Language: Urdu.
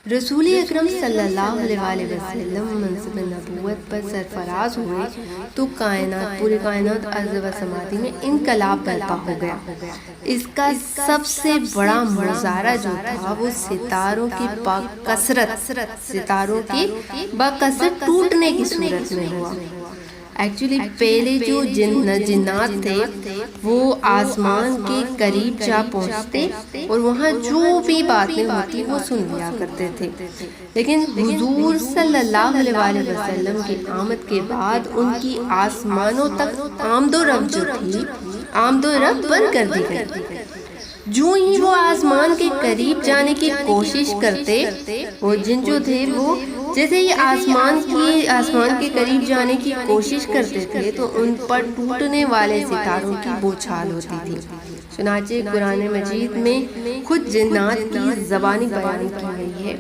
رسول اکرم صلی اللہ علیہ وسلم منصب نبوت پر سرفراز ہوئے تو پوری کائنات ارض و سماوات میں انقلاب برپا ہو گیا۔ اس کا سب سے بڑا مظاہرہ جو تھا وہ ستاروں کی بکثرت ٹوٹنے کی صورت میں ہوا۔ ایکچولی پہلے جو جنات تھے وہ آسمان کے قریب جا پہنچتے اور وہاں جو بھی باتیں ہوتی وہ سن لیا کرتے تھے، لیکن حضور صلی اللہ علیہ وسلم کی آمد کے بعد ان کی آسمانوں تک آمد و رفت بند کر دی گئی۔ جو ہی وہ آسمان کے قریب جانے کی کوشش کرتے، وہ جن جو تھے وہ جیسے ہی آسمان کے قریب جانے کی کوشش کرتے تھے تو ان پر ٹوٹنے والے ستاروں کی بوچھال ہوتی تھی۔ چنانچہ قرآن مجید میں خود جنات کی زبانی بیان کی گئی ہے۔